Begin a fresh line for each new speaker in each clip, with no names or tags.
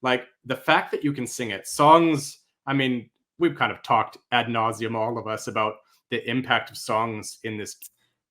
like the fact that you can sing it. Songs, I mean, we've kind of talked ad nauseum, all of us, about the impact of songs in this.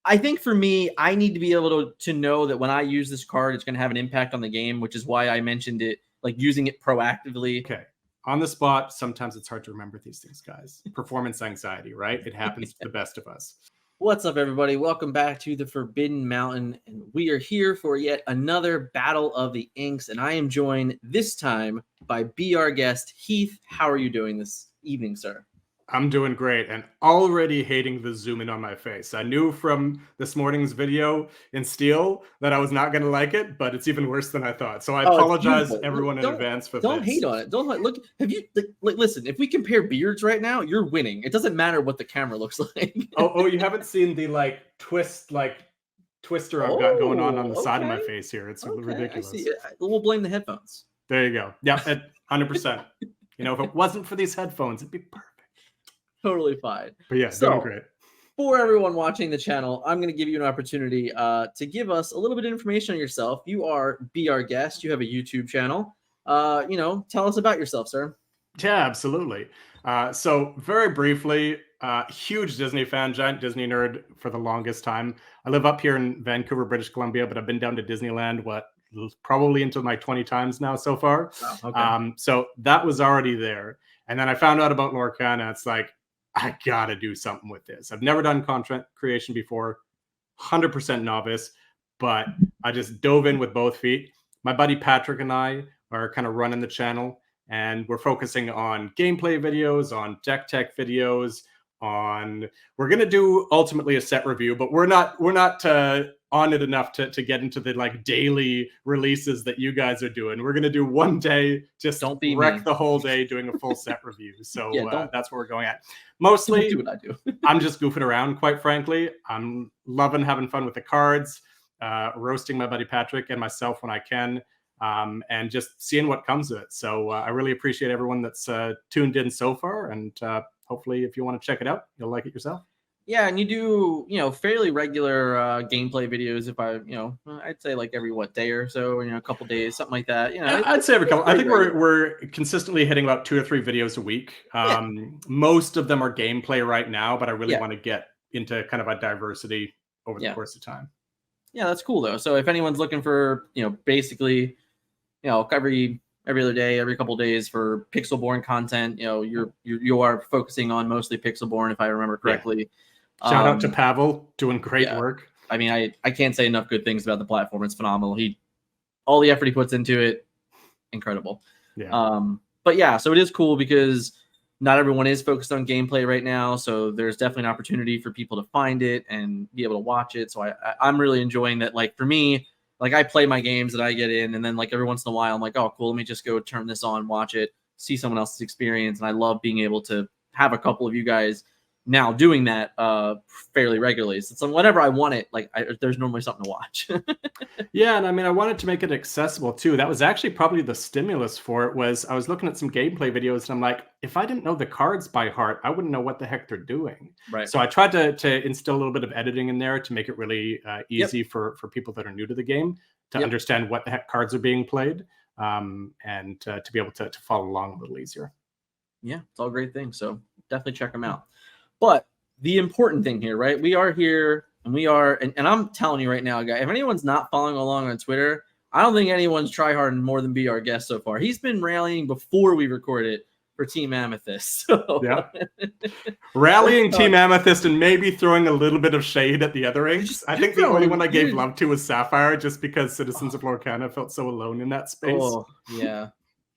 I think for me, I need to be able to know that when I use this card, it's going to have an impact on the game, which is why I mentioned it, like using it proactively.
Okay. On the spot, sometimes it's hard to remember these things, guys. Performance anxiety, right? It happens to the best of us.
What's up, everybody? Welcome back to the Forbidden Mountain, and we are here for yet another Battle of the Inks, and I am joined this time by BR guest Heath. How are you doing this evening, sir?
I'm doing great and already hating the zoom in on my face. I knew from this morning's video in Steel that I was not going to like it, but it's even worse than I thought. So I apologize everyone in advance for this.
Don't hate on it. Don't look. Have you listen? If we compare beards right now, you're winning. It doesn't matter what the camera looks like.
oh, you haven't seen the twister I've got going on the side of my face here. It's ridiculous.
I see. We'll blame the headphones.
There you go. Yeah, 100%. You know, if it wasn't for these headphones, it'd be perfect.
Totally fine.
But yeah, doing great.
For everyone watching the channel, I'm going to give you an opportunity to give us a little bit of information on yourself. You are BR guest. You have a YouTube channel. Tell us about yourself, sir.
Yeah, absolutely. So very briefly, huge Disney fan, giant Disney nerd for the longest time. I live up here in Vancouver, British Columbia, but I've been down to Disneyland, probably into my 20 times now so far.
Oh, okay.
So that was already there. And then I found out about Lorcana. It's like, I gotta do something with this. I've never done content creation before, 100% novice, but I just dove in with both feet. My buddy Patrick and I are kind of running the channel, and we're focusing on gameplay videos, on deck tech videos, we're gonna do ultimately a set review, but we're not on it enough to get into the daily releases that you guys are doing. We're gonna do one day, just
don't be
wreck
me.
the whole day doing a full set review. So that's what we're going at.
Mostly
do what I do. I'm just goofing around, quite frankly. I'm loving having fun with the cards, roasting my buddy Patrick and myself when I can, and just seeing what comes of it. So I really appreciate everyone that's tuned in so far, and hopefully if you want to check it out, you'll like it yourself.
Yeah, and you do, fairly regular gameplay videos. If I'd say every day or so, a couple days, something like that.
I'd say every couple. I think we're consistently hitting about 2 or 3 videos a week. Most of them are gameplay right now, but I really want to get into kind of a diversity over the course of time.
Yeah, that's cool though. So if anyone's looking for, basically, every other day, every couple of days for pixel-born content, you are focusing on mostly pixel-born, if I remember correctly.
Yeah. Shout out to Pavel, doing great work.
I mean, I can't say enough good things about the platform. It's phenomenal. All the effort he puts into it, incredible.
Yeah.
But yeah, so it is cool because not everyone is focused on gameplay right now. So there's definitely an opportunity for people to find it and be able to watch it. So I'm really enjoying that. For me, I play my games that I get in, and then every once in a while, I'm like, oh, cool, let me just go turn this on, watch it, see someone else's experience. And I love being able to have a couple of you guys now doing that fairly regularly. So whenever I want it, there's normally something to watch.
Yeah, and I mean, I wanted to make it accessible too. That was actually probably the stimulus for it. Was I was looking at some gameplay videos, and I'm like, if I didn't know the cards by heart, I wouldn't know what the heck they're doing.
Right.
So I tried to instill a little bit of editing in there to make it really easy for people that are new to the game to understand what the heck cards are being played, and to be able to follow along a little easier.
Yeah, it's all great things. So definitely check them out. But the important thing here, right? We are here, and and I'm telling you right now, guys, if anyone's not following along on Twitter, I don't think anyone's tryharding more than BR guest so far. He's been rallying before we recorded for Team Amethyst. So.
Yeah. Rallying Team Amethyst and maybe throwing a little bit of shade at the other inks. I think the only one I gave love to was Sapphire, just because Citizens of Lorcana felt so alone in that space.
Oh, yeah.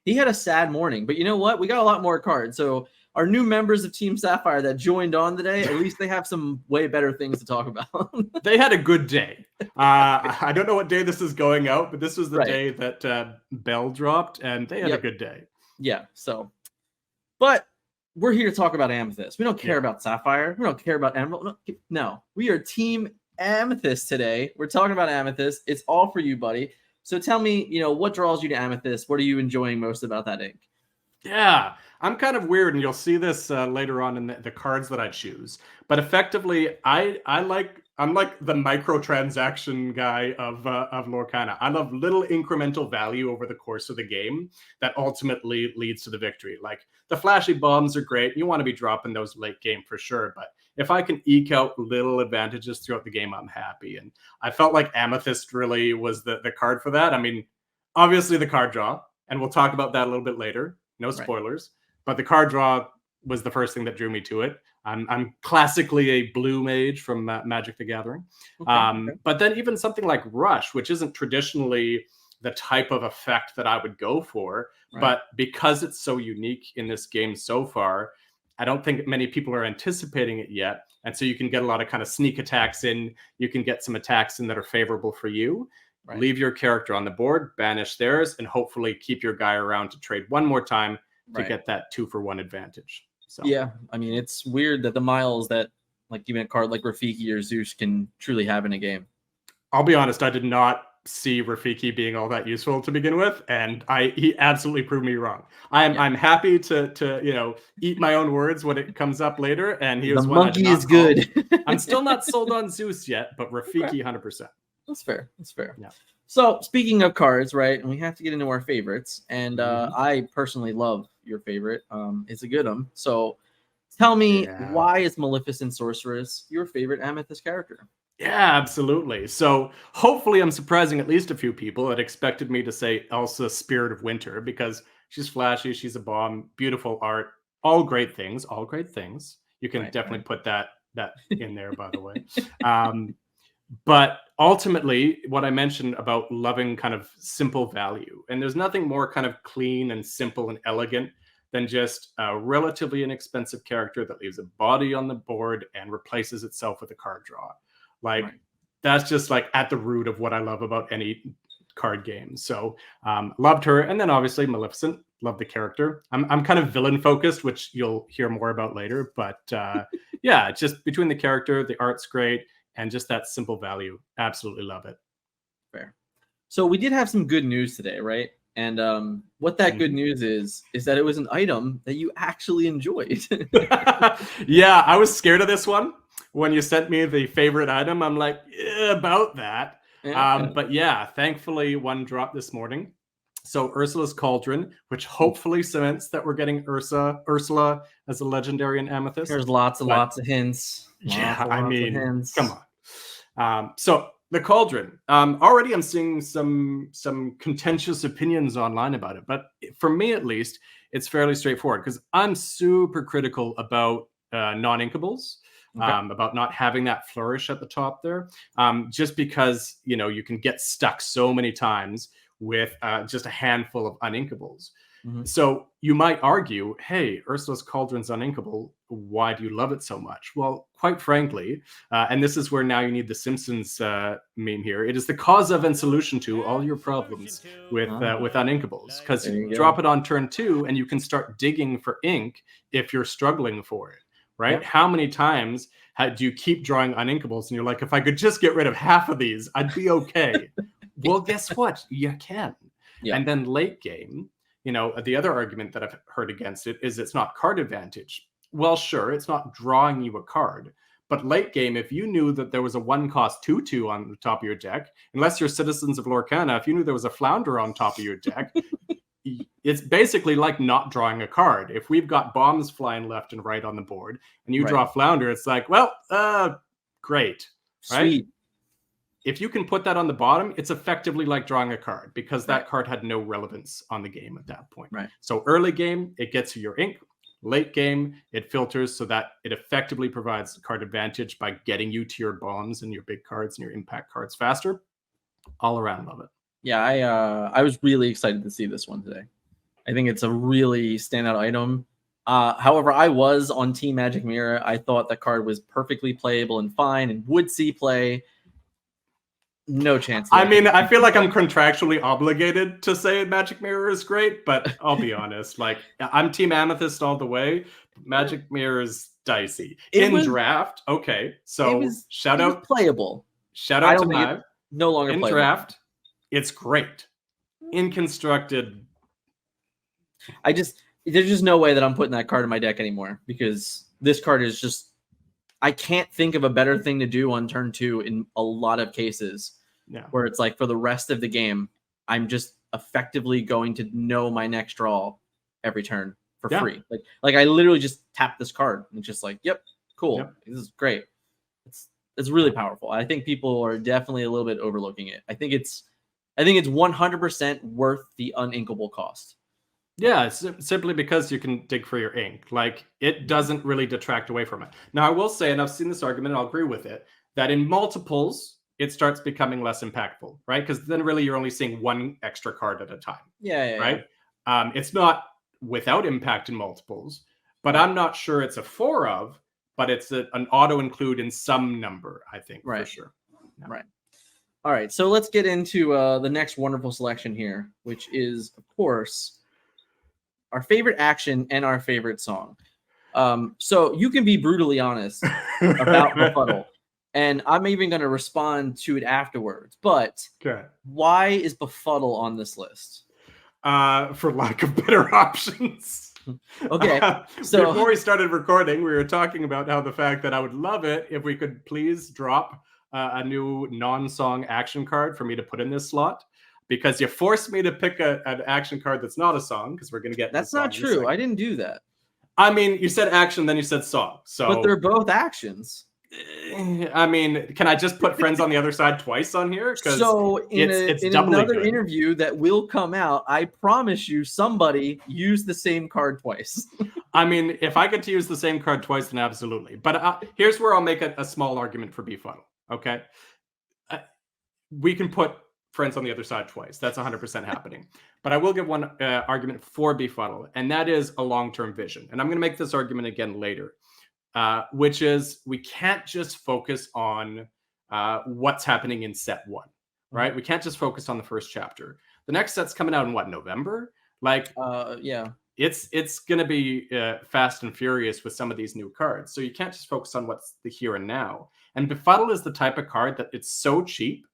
He had a sad morning, but you know what? We got a lot more cards. So our new members of Team Sapphire that joined on today, at least they have some way better things to talk about.
They had a good day. I don't know what day this is going out, but this was the day that Bell dropped, and they had a good day.
Yeah, so. But we're here to talk about Amethyst. We don't care about Sapphire. We don't care about Emerald. No, we are Team Amethyst today. We're talking about Amethyst. It's all for you, buddy. So tell me, what draws you to Amethyst? What are you enjoying most about that ink?
Yeah, I'm kind of weird, and you'll see this later on in the cards that I choose. But effectively, I like I'm like the microtransaction guy of Lorcana. I love little incremental value over the course of the game that ultimately leads to the victory. Like the flashy bombs are great. You want to be dropping those late game for sure. But if I can eke out little advantages throughout the game, I'm happy. And I felt like Amethyst really was the card for that. I mean, obviously the card draw, and we'll talk about that a little bit later. No spoilers. Right. But the card draw was the first thing that drew me to it. I'm classically a blue mage from Magic the Gathering. Okay. But then even something like Rush, which isn't traditionally the type of effect that I would go for, but because it's so unique in this game so far, I don't think many people are anticipating it yet. And so you can get a lot of kind of sneak attacks in. You can get some attacks in that are favorable for you. Leave your character on the board, banish theirs, and hopefully keep your guy around to trade one more time to get that 2-for-1 advantage. So.
Yeah, I mean, it's weird that the miles that like even a card like Rafiki or Zeus can truly have in a game.
I'll be honest, I did not see Rafiki being all that useful to begin with, and he absolutely proved me wrong. I'm happy to eat my own words when it comes up later, and he was
the monkey is good.
I'm still not sold on Zeus yet, but Rafiki 100%.
That's fair. That's fair.
Yeah.
So speaking of cards, right, and we have to get into our favorites, and I personally love your favorite. It's a good one. So tell me, why is Maleficent Sorceress your favorite Amethyst character?
Yeah, absolutely. So hopefully I'm surprising at least a few people that expected me to say Elsa Spirit of Winter, because she's flashy, she's a bomb, beautiful art, all great things, all great things. You can definitely put that in there, by the way. But ultimately, what I mentioned about loving kind of simple value, and there's nothing more kind of clean and simple and elegant than just a relatively inexpensive character that leaves a body on the board and replaces itself with a card draw. Like that's just like at the root of what I love about any card game. So loved her. And then obviously Maleficent, love the character. I'm kind of villain focused, which you'll hear more about later. But yeah, just between the character, the art's great, and just that simple value. Absolutely love it.
Fair. So we did have some good news today, right? And what that good news is that it was an item that you actually enjoyed.
Yeah, I was scared of this one. When you sent me the favorite item, I'm like, about that. But yeah, thankfully one dropped this morning. So Ursula's Cauldron, which hopefully cements that we're getting Ursula as a legendary in Amethyst.
There's lots and lots of hints.
I mean, come on. So the Cauldron. Already I'm seeing some contentious opinions online about it, but for me at least, it's fairly straightforward because I'm super critical about non-inkables. About not having that flourish at the top there, just because you can get stuck so many times with just a handful of uninkables. So you might argue, hey, Ursula's Cauldron's uninkable. Why do you love it so much? Well, quite frankly, and this is where now you need the Simpsons meme here. It is the cause of and solution to all your problems with uninkables, because you drop it on turn 2 and you can start digging for ink if you're struggling for it. Right? Yep. How many times do you keep drawing uninkables and you're like, if I could just get rid of half of these, I'd be okay. Well, guess what? You can. Yep. And then late game, the other argument that I've heard against it is it's not card advantage. Well, sure, it's not drawing you a card. But late game, if you knew that there was a 1-cost 2/2 on the top of your deck, unless you're citizens of Lorcana, if you knew there was a flounder on top of your deck, it's basically like not drawing a card. If we've got bombs flying left and right on the board and you draw flounder, it's like, well, great. Right?
Sweet.
If you can put that on the bottom, it's effectively like drawing a card because that card had no relevance on the game at that point.
Right.
So early game, it gets you your ink. Late game, it filters so that it effectively provides card advantage by getting you to your bombs and your big cards and your impact cards faster. All around, love it.
Yeah, I was really excited to see this one today. I think it's a really standout item. However, I was on Team Magic Mirror. I thought the card was perfectly playable and fine and would see play. No chance.
I mean, I feel like I'm contractually obligated to say Magic Mirror is great, but I'll be honest. Like, I'm Team Amethyst all the way. Magic Mirror is dicey. Draft, okay. So shout out
playable.
Shout out to Hive.
No longer
in
playable.
Draft. It's great. In Constructed,
there's just no way that I'm putting that card in my deck anymore because this card is just I can't think of a better thing to do on turn 2 in a lot of cases.
Yeah.
Where it's like for the rest of the game, I'm just effectively going to know my next draw every turn for free. Like I literally just tap this card and it's just like, yep, cool.
Yep.
This is great. It's really powerful. I think people are definitely a little bit overlooking it. I think it's 100% worth the uninkable cost.
Yeah, it's simply because you can dig for your ink. Like, it doesn't really detract away from it. Now, I will say, and I've seen this argument, and I'll agree with it, that in multiples, it starts becoming less impactful, right? Because then really you're only seeing one extra card at a time.
Yeah.
Right? It's not without impact in multiples, but I'm not sure it's a 4 of, but it's an auto-include in some number, I think, for sure.
Yeah. Right. All right, so let's get into the next wonderful selection here, which is, of course, our favorite action and our favorite song. So you can be brutally honest about Befuddle, and I'm even going to respond to it afterwards. But why is Befuddle on this list?
For lack of better options.
Okay, so
before we started recording, we were talking about how the fact that I would love it if we could please drop a new non-song action card for me to put in this slot. Because you forced me to pick an action card that's not a song, because we're going to get.
That's not true. I didn't do that.
I mean, you said action, then you said song. So,
but they're both actions.
I mean, can I just put Friends on the Other Side twice on here?
So in another interview that will come out, I promise you, somebody used the same card twice.
I mean, if I get to use the same card twice, then absolutely. But here's where I'll make a small argument for Befuddle. Okay, we can put Friends on the Other Side twice. That's 100% happening. But I will give one argument for Befuddle, and that is a long-term vision. And I'm going to make this argument again later, which is we can't just focus on what's happening in set 1, right? We can't just focus on the first chapter. The next set's coming out in what, November? Like,
yeah.
It's going to be fast and furious with some of these new cards. So you can't just focus on what's the here and now. And Befuddle is the type of card that it's so cheap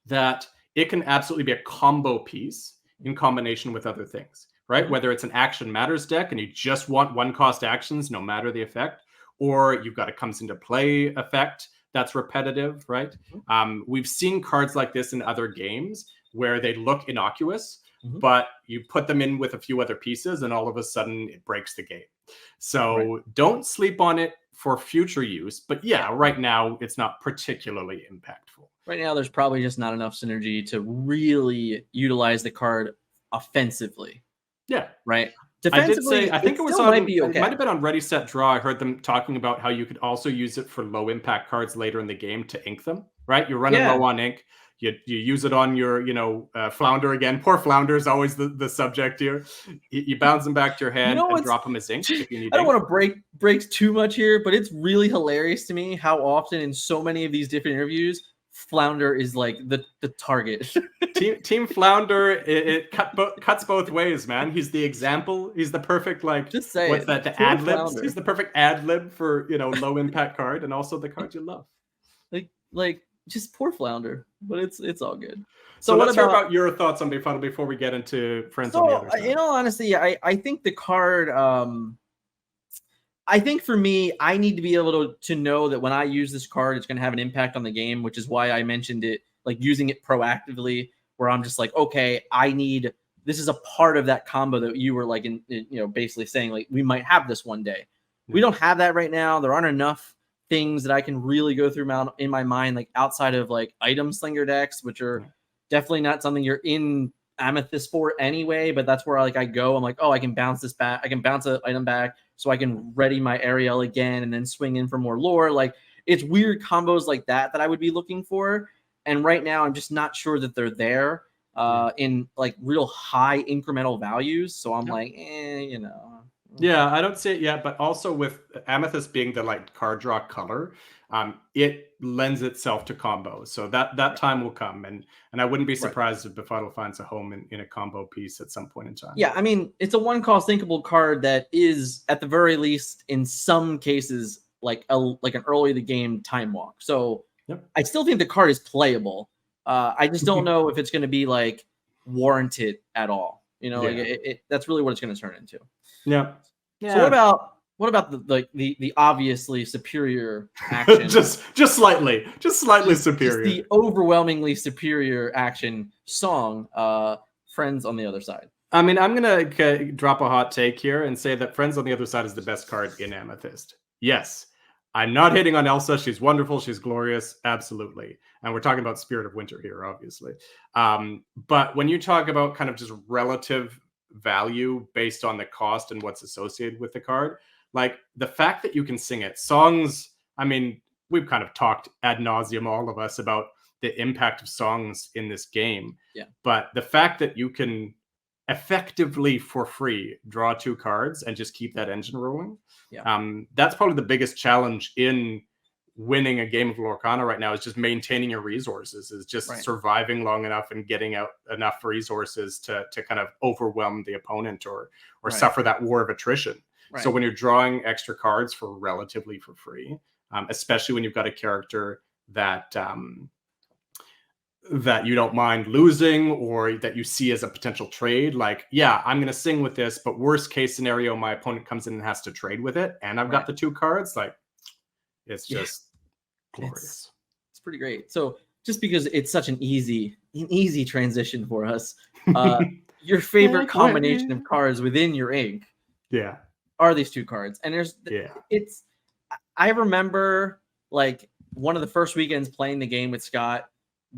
that it can absolutely be a combo piece in combination with other things, right? Whether it's an action matters deck and you just want 1-cost actions no matter the effect, or you've got a comes into play effect that's repetitive, right? We've seen cards like this in other games where they look innocuous, but you put them in with a few other pieces and all of a sudden it breaks the game. So don't sleep on it for future use. But yeah, right now it's not particularly impactful.
Right now, there's probably just not enough synergy to really utilize the card offensively.
Yeah.
Right.
Defensively, I think it was on, it might have been on Ready, Set, Draw. I heard them talking about how you could also use it for low impact cards later in the game to ink them, right? You're running low on ink. You use it on your, Flounder again. Poor Flounder is always the subject here. You bounce them back to your hand and drop them as ink if you need.
I don't want to break too much here, but it's really hilarious to me how often in so many of these different interviews, Flounder is like the target.
Team Flounder, it cuts both ways, man. He's the example. He's the perfect, what's that? The ad libs. He's the perfect ad lib for low impact card and also the card you love.
Like just poor Flounder, but it's all good.
So let's hear about your thoughts on Befuddle before we get into Friends on the Other Side.
In all honesty, I think the card. I think for me, I need to be able to know that when I use this card, it's going to have an impact on the game, which is why I mentioned it, like using it proactively, where I'm just like, okay, this is a part of that combo that you were like, basically saying like, we might have this one day. Yeah. We don't have that right now. There aren't enough things that I can really go through in my mind, like outside of like item slinger decks, which are definitely not something you're in Amethyst for anyway, but that's where I go. I'm like, oh, I can bounce this back. I can bounce an item back so I can ready my Ariel again and then swing in for more lore. Like it's weird combos like that I would be looking for. And right now I'm just not sure that they're there in like real high incremental values. So I'm like,
Yeah, I don't see it yet, but also with Amethyst being the like card draw color, it lends itself to combos. So that time will come, and I wouldn't be surprised if Befuddle finds a home in a combo piece at some point in time.
Yeah, I mean, it's a 1-cost thinkable card that is at the very least in some cases like an early the game time walk. So I still think the card is playable. I just don't know if it's going to be like warranted at all. That's really what it's going to turn into.
Yeah.
So what about what about the obviously superior action?
just slightly superior.
Just the overwhelmingly superior action song, Friends on the Other Side.
I mean, I'm gonna drop a hot take here and say that Friends on the Other Side is the best card in Amethyst. Yes, I'm not hating on Elsa. She's wonderful. She's glorious. Absolutely. And we're talking about Spirit of Winter here, obviously. But when you talk about kind of just relative value based on the cost and what's associated with the card, like the fact that you can sing it, songs, I mean, we've kind of talked ad nauseum, all of us, about the impact of songs in this game.
Yeah.
But the fact that you can effectively for free draw 2 cards and just keep that engine rolling.
Yeah.
That's probably the biggest challenge in winning a game of Lorcana right now, is just maintaining your resources, is just surviving long enough and getting out enough resources to kind of overwhelm the opponent or suffer that war of attrition. So when you're drawing extra cards for relatively for free, especially when you've got a character that that you don't mind losing or that you see as a potential trade, like, yeah, I'm going to sing with this, but worst case scenario, my opponent comes in and has to trade with it, and I've got the 2 cards, like, it's just glorious.
It's pretty great. So just because it's such an easy transition for us, your favorite combination of cards within your ink are these 2 cards. And I remember like one of the first weekends playing the game with Scott,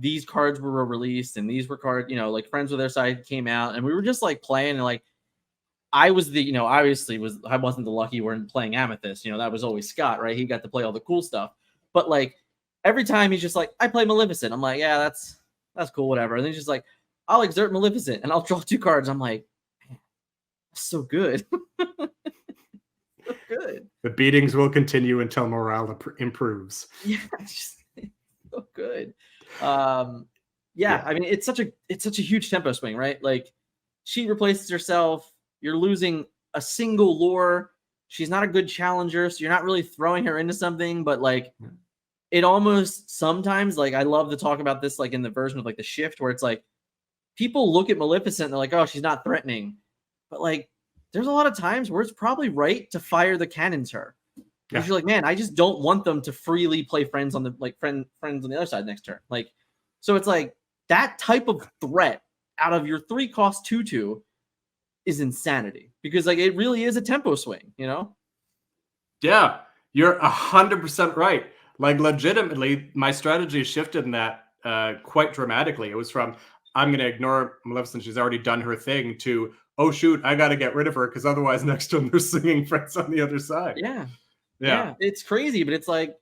these cards were released, and these were cards, like Friends with Their Side came out, and we were just like playing, and like I was obviously I wasn't the lucky one playing Amethyst, that was always Scott, right? He got to play all the cool stuff. But like every time he's just like, I play Maleficent. I'm like, yeah, that's cool, whatever. And then he's just like, I'll exert Maleficent and I'll draw 2 cards. I'm like, man, that's so good. So good.
The beatings will continue until morale improves.
Yeah, it's so good. I mean, it's such a huge tempo swing, right? Like, she replaces herself. You're losing a single lore. She's not a good challenger, so you're not really throwing her into something. But like, it almost sometimes, like, I love to talk about this, like in the version of like the shift, where it's like people look at Maleficent and they're like, oh, she's not threatening, but like, there's a lot of times where it's probably right to fire the cannons her. Because you're like, man, I just don't want them to freely play friends on the friends on the other side next turn. Like, so it's like that type of threat out of your 3-cost 2/2 is insanity, because like it really is a tempo swing,
Yeah, you're 100% right. Like, legitimately, my strategy shifted in that quite dramatically. It was from, I'm going to ignore Maleficent, she's already done her thing, to, oh shoot, I got to get rid of her because otherwise next turn they're singing Friends on the Other Side. Yeah,
it's crazy, but it's like,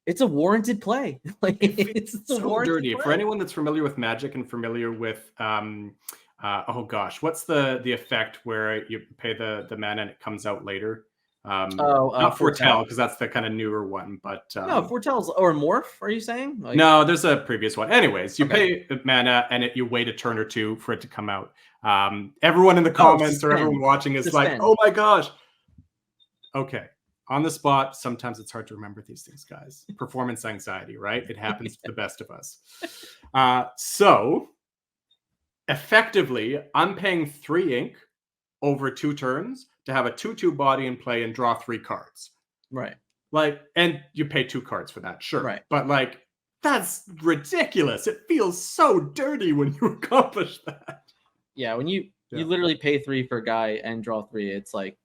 it's a warranted play. Like, it's
so dirty. Play. For anyone that's familiar with Magic and familiar with, oh gosh, what's the effect where you pay the mana and it comes out later? Not Foretell, because that's the kind of newer one. But
no, Foretell's or Morph. Are you saying? Like,
no, there's a previous one. Anyways, you pay mana and you wait a turn or 2 for it to come out. Everyone in the comments or everyone watching is like, oh my gosh. Okay. On the spot, sometimes it's hard to remember these things, guys. Performance anxiety, right? It happens to the best of us. So, effectively, I'm paying 3 ink over 2 turns to have a 2/2 body in play and draw 3 cards.
Right.
Like, and you pay 2 cards for that, sure.
Right.
But like, that's ridiculous. It feels so dirty when you accomplish that.
Yeah, when you literally pay 3 for a guy and draw 3, it's like,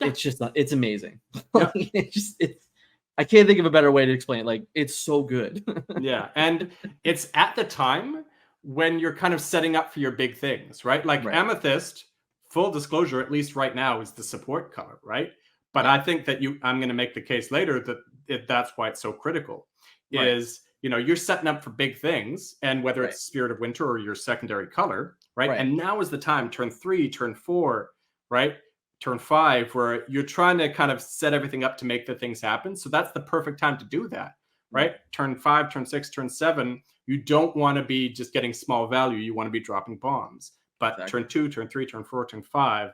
it's just not, it's amazing. I can't think of a better way to explain it. Like, it's so good.
Yeah. And it's at the time when you're kind of setting up for your big things, right? Like Amethyst, full disclosure, at least right now, is the support color, right? But I think that I'm going to make the case later that that's why it's so critical, is, you're setting up for big things, and whether it's Spirit of Winter or your secondary color, right? And now is the time, turn 3, turn 4, right? Turn 5, where you're trying to kind of set everything up to make the things happen. So that's the perfect time to do that, right? Turn 5, turn 6, turn 7, you don't want to be just getting small value. You want to be dropping bombs. But turn 2, turn 3, turn 4, turn 5,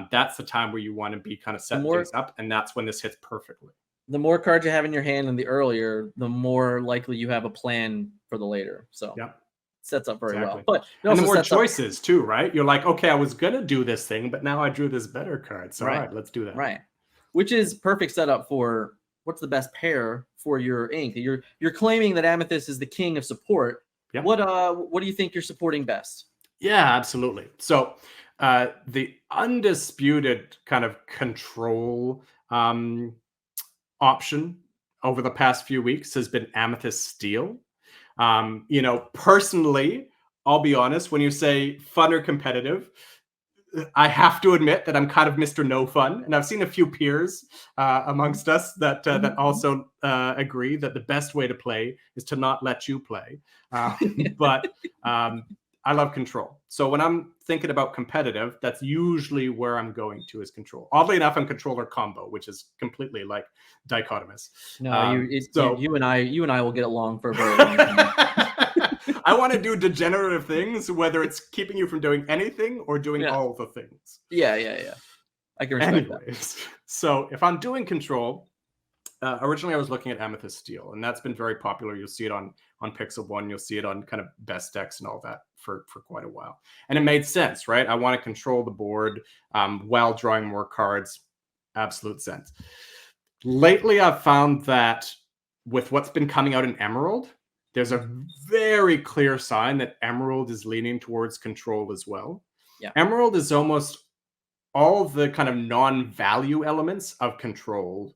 that's the time where you want to be kind of setting things up. And that's when this hits perfectly.
The more cards you have in your hand and the earlier, the more likely you have a plan for the later. So sets up very well. But
and the more choices too, right? You're like, okay, I was gonna do this thing, but now I drew this better card. So all right, let's do that.
Right. which is perfect setup for what's the best pair for your ink. You're claiming that Amethyst is the king of support.
Yep.
What do you think you're supporting best?
Yeah, absolutely. So the undisputed kind of control option over the past few weeks has been Amethyst Steel. Personally, I'll be honest, when you say fun or competitive, I have to admit that I'm kind of Mr. No Fun, and I've seen a few peers amongst us that also agree that the best way to play is to not let you play. But I love control. So when I'm thinking about competitive, that's usually where I'm going to is control. Oddly enough, I'm controller combo, which is completely like dichotomous.
No, you and I will get along for a very long time.
I want to do degenerative things, whether it's keeping you from doing anything or doing all the things.
Yeah. I can respect that.
So if I'm doing control, originally I was looking at Amethyst Steel, and that's been very popular. You'll see it on Pixel One. You'll see it on kind of best decks and all that for quite a while. And it made sense, right? I want to control the board while drawing more cards. Absolute sense. Lately, I've found that with what's been coming out in Emerald, there's a very clear sign that Emerald is leaning towards control as well.
Yeah.
Emerald is almost all the kind of non-value elements of control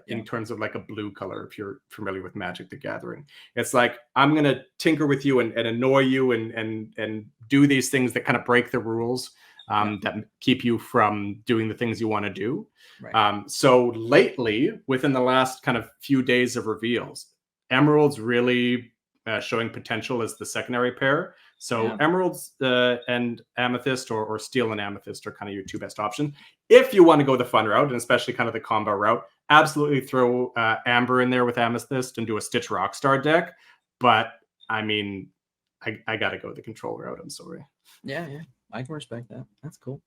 in terms of like a blue color, if you're familiar with Magic the Gathering. It's like, I'm going to tinker with you and annoy you and do these things that kind of break the rules that keep you from doing the things you want to do. Right. So lately, within the last kind of few days of reveals, Emerald's really showing potential as the secondary pair. So Emeralds and Amethyst or Steel and Amethyst are kind of your two best options. If you want to go the fun route, and especially kind of the combo route, absolutely throw Amber in there with Amethyst and do a Stitch Rockstar deck. But I mean, I got to go the control route. I'm sorry.
Yeah. I can respect that. That's cool.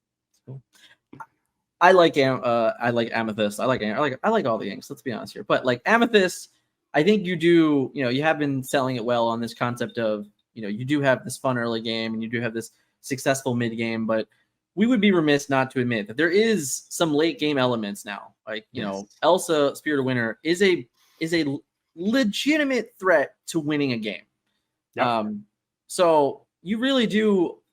I like Amethyst. I like all the inks. Let's be honest here. But like Amethyst, I think you have been selling it well on this concept of, you do have this fun early game and you do have this successful mid game, but we would be remiss not to admit that there is some late game elements now. Like, Elsa Spirit of Winter is a legitimate threat to winning a game. Yep. So you really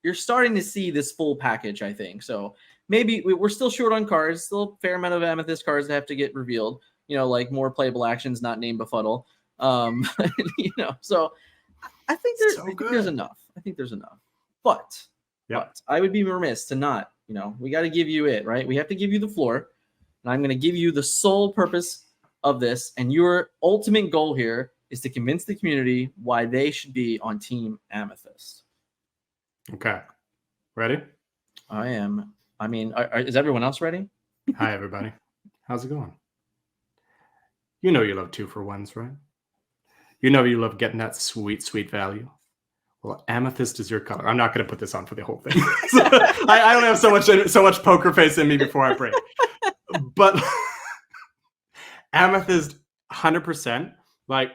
you're starting to see this full package, I think. So maybe we're still short on cards, still a fair amount of Amethyst cards that have to get revealed. Like more playable actions, not name befuddle. So I think there's enough. I think there's enough. But I would be remiss to not, we got to give you it, right? We have to give you the floor. And I'm going to give you the sole purpose of this. And your ultimate goal here is to convince the community why they should be on Team Amethyst.
Okay. Ready?
I am. I mean, is everyone else ready?
Hi, everybody. How's it going? You know you love 2-for-1s, right? You know you love getting that sweet, sweet value. Well, Amethyst is your color. I'm not going to put this on for the whole thing. I don't have so much poker face in me before I break. But Amethyst, 100%. Like,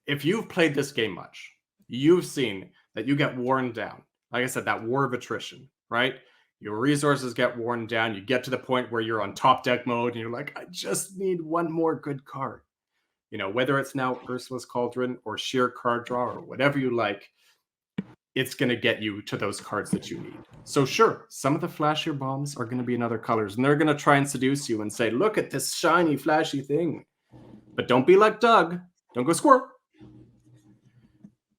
if you've played this game much, you've seen that you get worn down. Like I said, that war of attrition, right? Your resources get worn down. You get to the point where you're on top deck mode and you're like, I just need one more good card. Whether it's now Ursula's Cauldron or sheer card draw or whatever you like, it's going to get you to those cards that you need. So sure, some of the flashier bombs are going to be in other colors and they're going to try and seduce you and say, look at this shiny, flashy thing. But don't be like Doug. Don't go squirt.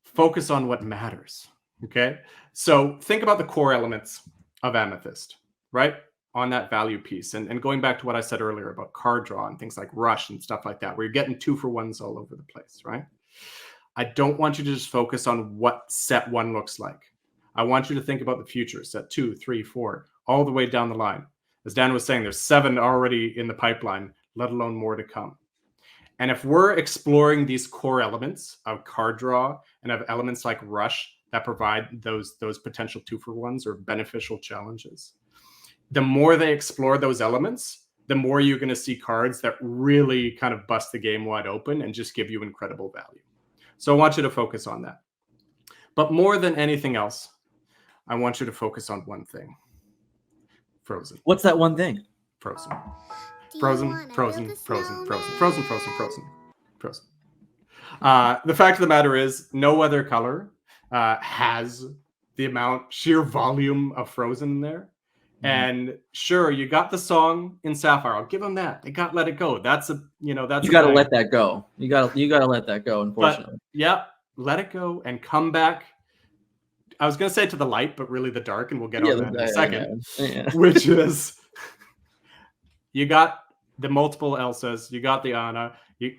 Focus on what matters. Okay? So think about the core elements of Amethyst, right? On that value piece. And going back to what I said earlier about card draw and things like rush and stuff like that, where you're getting 2-for-1s all over the place, right? I don't want you to just focus on what set 1 looks like. I want you to think about the future, set 2, 3, 4, all the way down the line. As Dan was saying, there's 7 already in the pipeline, let alone more to come. And if we're exploring these core elements of card draw and of elements like rush that provide those potential 2-for-1s or beneficial challenges, the more they explore those elements, the more you're going to see cards that really kind of bust the game wide open and just give you incredible value. So I want you to focus on that. But more than anything else, I want you to focus on one thing. Frozen.
What's that one thing?
Frozen.
Do you
Frozen,
wanna
frozen,
build a
frozen, frozen,
snowman?
frozen, frozen, frozen, frozen. The fact of the matter is, no other color has the amount, sheer volume of Frozen in there. And sure, you got the song in Sapphire. I'll give them that. They got Let It Go. That's a, that's
You
a
got to
thing.
let that go. You got to let that go. Unfortunately,
But yeah, Let It Go and come back. I was gonna say to the light, but really the dark, and we'll get on that in a second.
Yeah.
Which is, you got the multiple Elsas, you got the Anna, you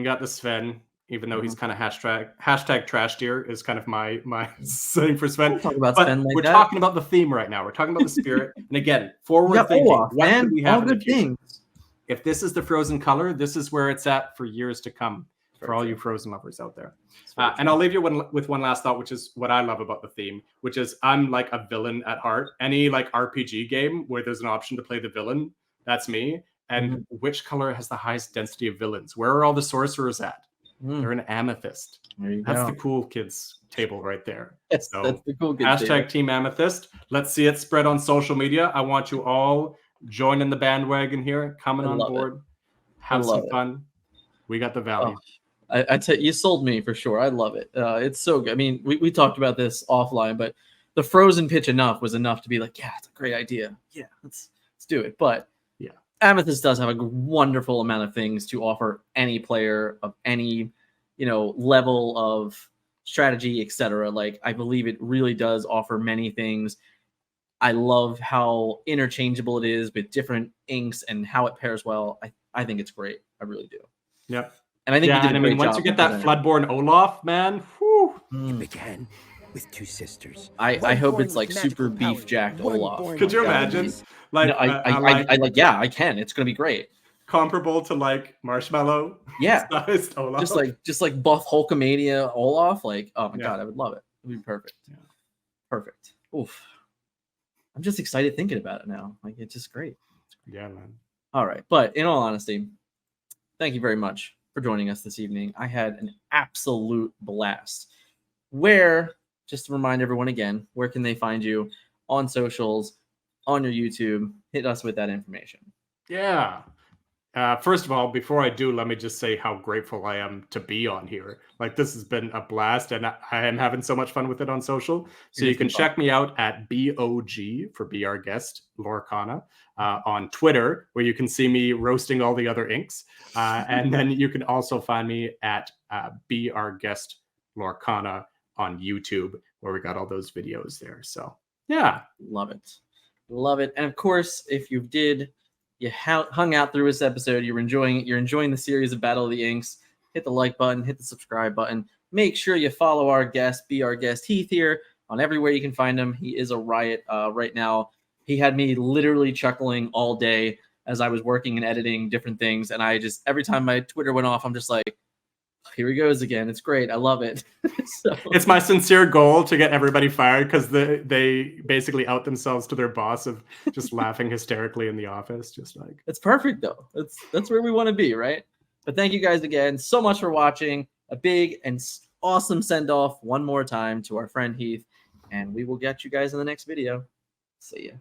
got the Sven. Even though he's kind of hashtag trash deer is kind of my saying for Sven.
Don't talk about
But
Sven like
we're
that.
talking about the theme right now. We're talking about the spirit. And again, forward
Yeah,
thinking.
Olaf,
What
man.
could we have
All
in the
good
future?
things.
If this is the Frozen color, this is where it's at for years to come for
Very
all
true.
you Frozen lovers out there.
Very
And I'll leave you with one last thought, which is what I love about the theme, which is I'm like a villain at heart. Any like RPG game where there's an option to play the villain, that's me. And which color has the highest density of villains? Where are all the sorcerers at? They're an amethyst. That's the cool kids table right there.
Yes,
So
that's the cool kids
hashtag
table.
Team Amethyst. Let's see it spread on social media. I want you all joining the bandwagon here, coming on board, have some fun. We got the value.
I tell you, you sold me for sure. I love it. It's so good. I mean, we talked about this offline, but the Frozen pitch was enough to be like, yeah, it's a great idea. Yeah, let's do it. But
yeah,
Amethyst does have a wonderful amount of things to offer any player of any, level of strategy, etc. Like, I believe it really does offer many things. I love how interchangeable it is with different inks and how it pairs well. I think it's great. I really do.
Yep.
And I think you did a great
once
job
you get that Floodborn Olaf, man, whew.
It began with two sisters.
I hope it's like super beef jacked Olaf.
Could you imagine? Like,
no, I can. It's gonna be great.
Comparable to like Marshmallow.
Yeah.
Olaf.
Just like buff Hulkamania Olaf. Like, oh my god, I would love it. It would be perfect.
Yeah.
Perfect. Oof. I'm just excited thinking about it now. Like, it's just great.
Yeah, man.
All right. But in all honesty, thank you very much for joining us this evening. I had an absolute blast. Just to remind everyone again, where can they find you on socials, on your YouTube? Hit us with that information.
Yeah. First of all, before I do, let me just say how grateful I am to be on here. Like, this has been a blast, and I am having so much fun with it on social. So you can check me out at BOG for Be Our Guest Lorcana on Twitter, where you can see me roasting all the other inks. And then you can also find me at Be Our Guest Lorcana on YouTube, where we got all those videos there. So yeah,
love it. And of course, if you hung out through this episode, you're enjoying the series of Battle of the Inks, hit the like button, hit the subscribe button. Make sure you follow our guest, Be Our Guest Heath, here on everywhere you can find him. He is a riot right now. He had me literally chuckling all day as I was working and editing different things, and every time my Twitter went off, I'm just like, here he goes again. It's great. I love it. So,
it's my sincere goal to get everybody fired because they basically out themselves to their boss of just laughing hysterically in the office. Just like,
it's perfect though. That's where we want to be, right? But thank you guys again so much for watching. A big and awesome send off one more time to our friend Heath, and we will get you guys in the next video. See ya.